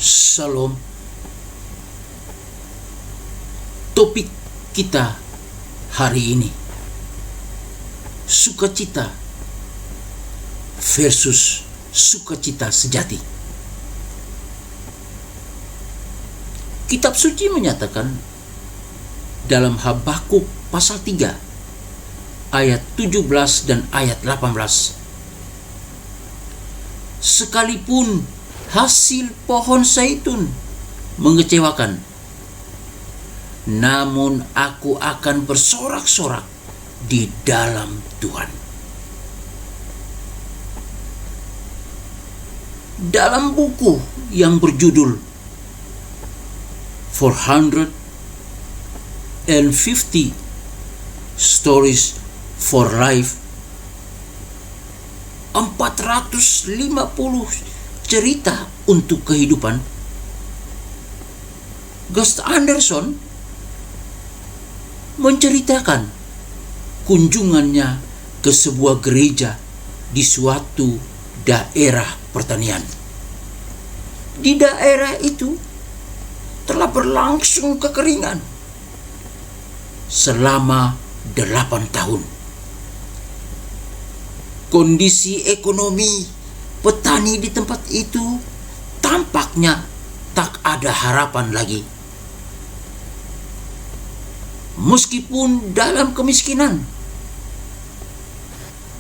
Shalom. Topik kita hari ini, sukacita versus sukacita sejati. Kitab suci menyatakan dalam Habakuk pasal 3 ayat 17 dan ayat 18, sekalipun hasil pohon zaitun mengecewakan, namun aku akan bersorak-sorak di dalam Tuhan. Dalam buku yang berjudul 450 Stories for Life, 450 cerita untuk kehidupan, Gus Anderson menceritakan kunjungannya ke sebuah gereja di suatu daerah pertanian. Di daerah itu telah berlangsung kekeringan selama 8 tahun. Kondisi ekonomi petani di tempat itu tampaknya tak ada harapan lagi. Meskipun dalam kemiskinan,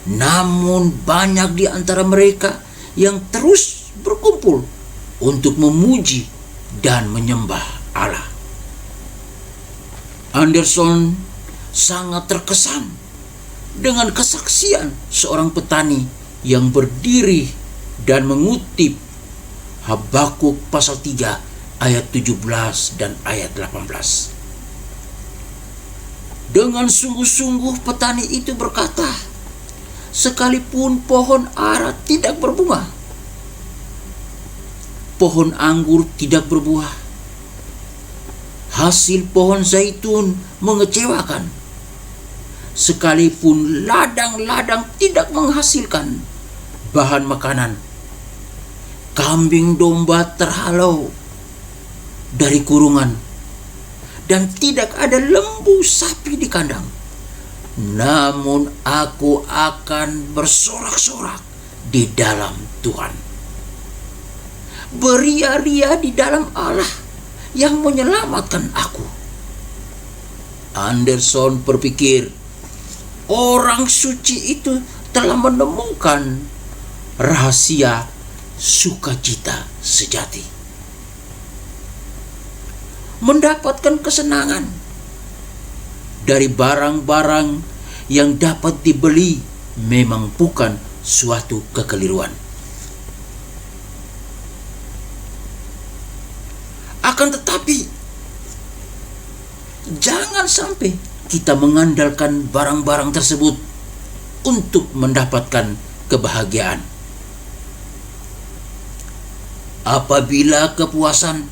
namun banyak di antara mereka yang terus berkumpul untuk memuji dan menyembah Allah. Anderson sangat terkesan dengan kesaksian seorang petani yang berdiri dan mengutip Habakuk pasal 3 ayat 17 dan ayat 18. Dengan sungguh-sungguh petani itu berkata, sekalipun pohon ara tidak berbunga, pohon anggur tidak berbuah, hasil pohon zaitun mengecewakan, sekalipun ladang-ladang tidak menghasilkan bahan makanan, kambing domba terhalau dari kurungan, dan tidak ada lembu sapi di kandang, namun aku akan bersorak-sorak di dalam Tuhan, beria-ria di dalam Allah yang menyelamatkan aku. Anderson berpikir orang suci itu telah menemukan rahasia sukacita sejati. Mendapatkan kesenangan dari barang-barang yang dapat dibeli memang bukan suatu kekeliruan. Akan tetapi, jangan sampai kita mengandalkan barang-barang tersebut untuk mendapatkan kebahagiaan. Apabila kepuasan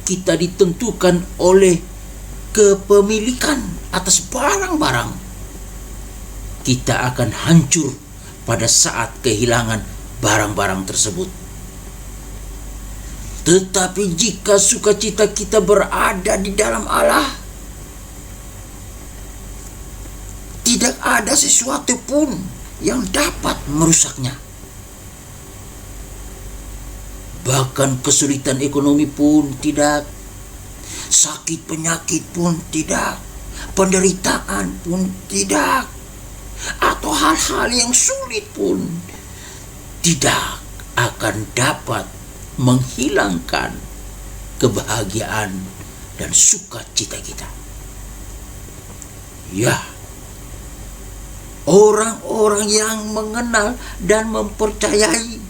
kita ditentukan oleh kepemilikan atas barang-barang, kita akan hancur pada saat kehilangan barang-barang tersebut. Tetapi jika sukacita kita berada di dalam Allah, tidak ada sesuatu pun yang dapat merusaknya. Bahkan kesulitan ekonomi pun tidak, sakit penyakit pun tidak, penderitaan pun tidak, atau hal-hal yang sulit pun tidak akan dapat menghilangkan kebahagiaan dan sukacita kita. Ya, orang-orang yang mengenal dan mempercayai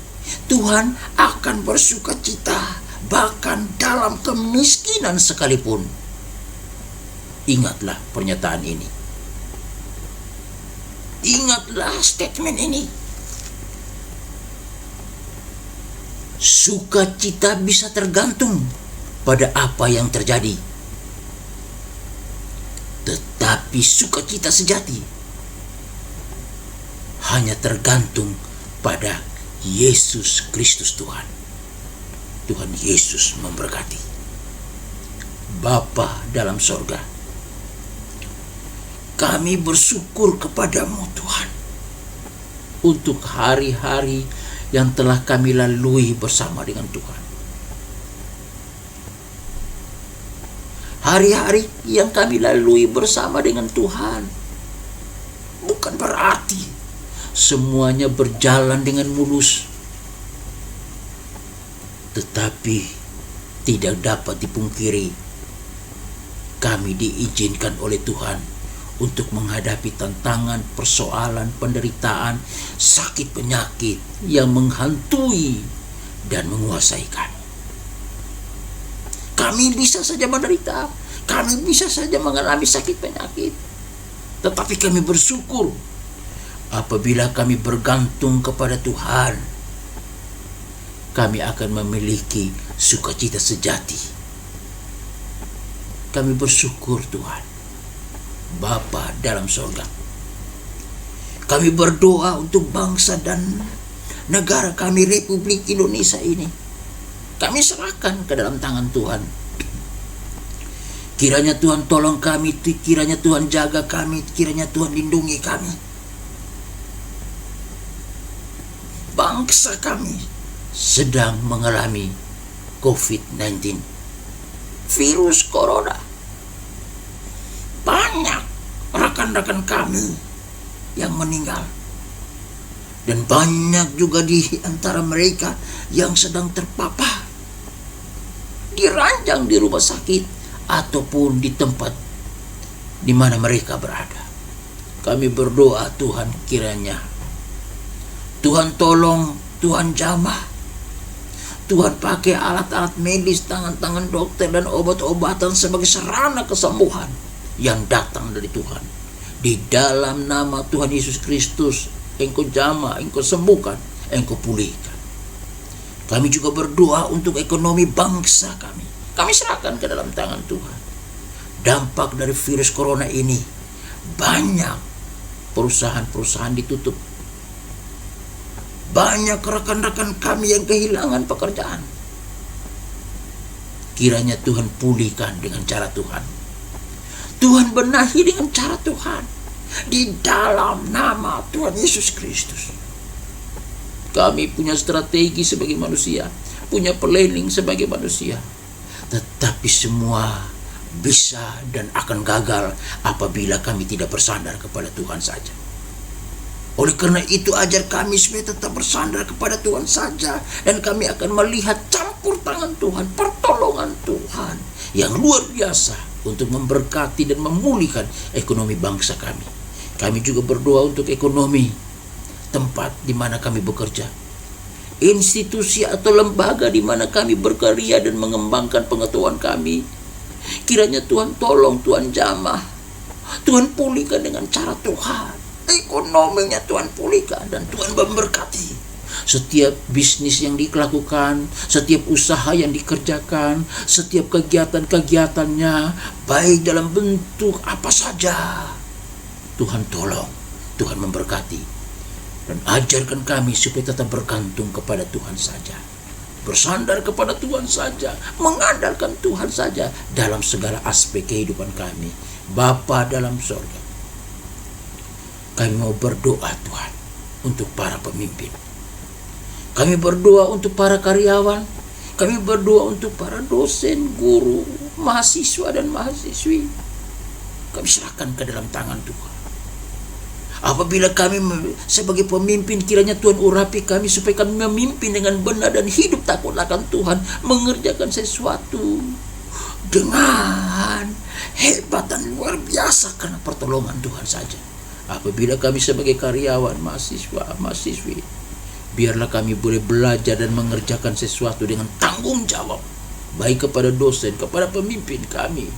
Tuhan akan bersukacita bahkan dalam kemiskinan sekalipun. Ingatlah pernyataan ini. Ingatlah statement ini. Sukacita bisa tergantung pada apa yang terjadi. Tetapi sukacita sejati hanya tergantung pada Yesus Kristus Tuhan. Tuhan Yesus memberkati. Bapa dalam sorga, kami bersyukur kepadamu Tuhan untuk hari-hari yang telah kami lalui bersama dengan Tuhan. Hari-hari yang kami lalui bersama dengan Tuhan bukan berarti semuanya berjalan dengan mulus, tetapi tidak dapat dipungkiri kami diizinkan oleh Tuhan untuk menghadapi tantangan, persoalan, penderitaan, sakit penyakit yang menghantui dan menguasai kami. Kami bisa saja menderita, kami bisa saja mengalami sakit penyakit, tetapi kami bersyukur apabila kami bergantung kepada Tuhan, kami akan memiliki sukacita sejati. Kami bersyukur Tuhan, Bapa dalam sorga. Kami berdoa untuk bangsa dan negara kami, Republik Indonesia ini. Kami serahkan ke dalam tangan Tuhan. Kiranya Tuhan tolong kami, kiranya Tuhan jaga kami, kiranya Tuhan lindungi kami. Bangsa kami sedang mengalami COVID-19, virus corona. Banyak rekan-rekan kami yang meninggal, dan banyak juga di antara mereka yang sedang terpapar, diranjang di rumah sakit ataupun di tempat di mana mereka berada. Kami berdoa Tuhan, kiranya Tuhan tolong, Tuhan jamah, Tuhan pakai alat-alat medis, tangan-tangan dokter dan obat-obatan sebagai sarana kesembuhan yang datang dari Tuhan. Di dalam nama Tuhan Yesus Kristus, Engkau jamah, Engkau sembuhkan, Engkau pulihkan. Kami juga berdoa untuk ekonomi bangsa kami. Kami serahkan ke dalam tangan Tuhan. Dampak dari virus corona ini, banyak perusahaan-perusahaan ditutup. Banyak rekan-rekan kami yang kehilangan pekerjaan. Kiranya Tuhan pulihkan dengan cara Tuhan. Tuhan benahi dengan cara Tuhan. Di dalam nama Tuhan Yesus Kristus. Kami punya strategi sebagai manusia, punya planning sebagai manusia, tetapi semua bisa dan akan gagal apabila kami tidak bersandar kepada Tuhan saja. Oleh karena itu, ajar kami supaya tetap bersandar kepada Tuhan saja, dan kami akan melihat campur tangan Tuhan, pertolongan Tuhan yang luar biasa untuk memberkati dan memulihkan ekonomi bangsa kami. Kami juga berdoa untuk ekonomi tempat di mana kami bekerja, institusi atau lembaga di mana kami berkarya dan mengembangkan pengetahuan kami. Kiranya Tuhan tolong, Tuhan jamah, Tuhan pulihkan dengan cara Tuhan. Ekonominya Tuhan pulihkan dan Tuhan memberkati. Setiap bisnis yang dilakukan, setiap usaha yang dikerjakan, setiap kegiatan-kegiatannya, baik dalam bentuk apa saja, Tuhan tolong, Tuhan memberkati. Dan ajarkan kami supaya tetap bergantung kepada Tuhan saja, bersandar kepada Tuhan saja, mengandalkan Tuhan saja dalam segala aspek kehidupan kami. Bapa dalam sorga, kami mau berdoa Tuhan untuk para pemimpin. Kami berdoa untuk para karyawan. Kami berdoa untuk para dosen, guru, mahasiswa dan mahasiswi. Kami serahkan ke dalam tangan Tuhan. Apabila kami sebagai pemimpin, kiranya Tuhan urapi kami supaya kami memimpin dengan benar dan hidup takut akan Tuhan, mengerjakan sesuatu dengan hebat dan luar biasa karena pertolongan Tuhan saja. Apabila kami sebagai karyawan, mahasiswa, mahasiswi, biarlah kami boleh belajar dan mengerjakan sesuatu dengan tanggung jawab, baik kepada dosen, kepada pemimpin kami,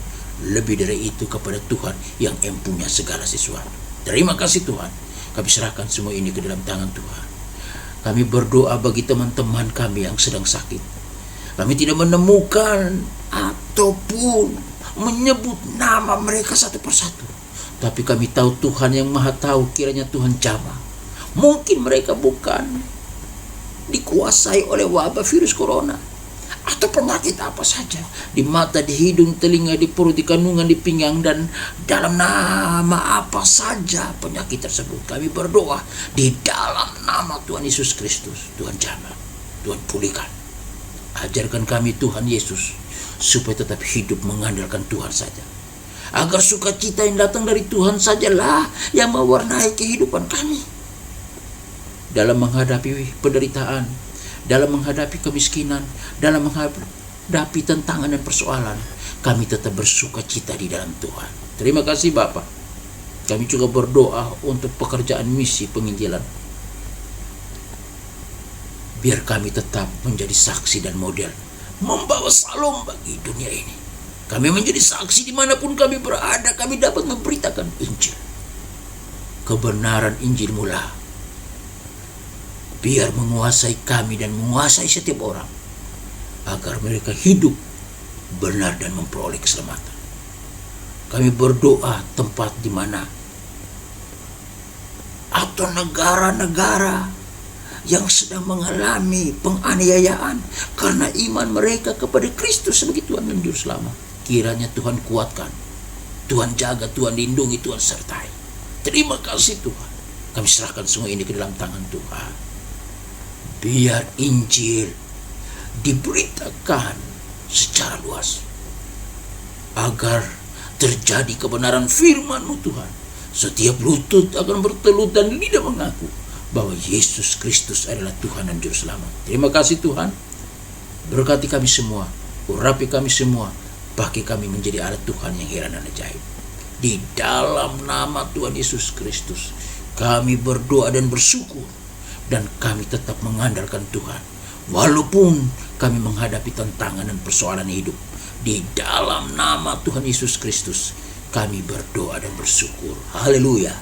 lebih dari itu kepada Tuhan yang empunya segala sesuatu. Terima kasih Tuhan. Kami serahkan semua ini ke dalam tangan Tuhan. Kami berdoa bagi teman-teman kami yang sedang sakit. Kami tidak menemukan ataupun menyebut nama mereka satu persatu, tapi kami tahu Tuhan yang Maha Tahu. Kiranya Tuhan jamah. Mungkin mereka bukan dikuasai oleh wabah virus corona, atau penyakit apa saja, di mata, di hidung, telinga, di perut, di kandungan, di pinggang, dan dalam nama apa saja penyakit tersebut, kami berdoa di dalam nama Tuhan Yesus Kristus. Tuhan jamah, Tuhan pulihkan. Ajarkan kami Tuhan Yesus supaya tetap hidup mengandalkan Tuhan saja, agar sukacita yang datang dari Tuhan sajalah yang mewarnai kehidupan kami dalam menghadapi penderitaan, dalam menghadapi kemiskinan, dalam menghadapi tantangan dan persoalan. Kami tetap bersukacita di dalam Tuhan. Terima kasih Bapa. Kami juga berdoa untuk pekerjaan misi penginjilan. Biar kami tetap menjadi saksi dan model, membawa salam bagi dunia ini. Kami menjadi saksi dimanapun kami berada. Kami dapat memberitakan Injil, kebenaran Injil mula. Biar menguasai kami dan menguasai setiap orang, agar mereka hidup benar dan memperoleh keselamatan. Kami berdoa tempat di mana atau negara-negara yang sedang mengalami penganiayaan karena iman mereka kepada Kristus sebagai Tuhan dan Juru Selamat, kiranya Tuhan kuatkan, Tuhan jaga, Tuhan lindungi, Tuhan sertai. Terima kasih Tuhan. Kami serahkan semua ini ke dalam tangan Tuhan. Biar Injil diberitakan secara luas, agar terjadi kebenaran firman-Mu Tuhan. Setiap lutut akan bertelut dan lidah mengaku bahwa Yesus Kristus adalah Tuhan dan Juru Selamat. Terima kasih Tuhan. Berkati kami semua, urapi kami semua, pakai kami menjadi alat Tuhan yang heran dan ajaib. Di dalam nama Tuhan Yesus Kristus, kami berdoa dan bersyukur, dan kami tetap mengandalkan Tuhan, walaupun kami menghadapi tantangan dan persoalan hidup. Di dalam nama Tuhan Yesus Kristus, kami berdoa dan bersyukur. Haleluya.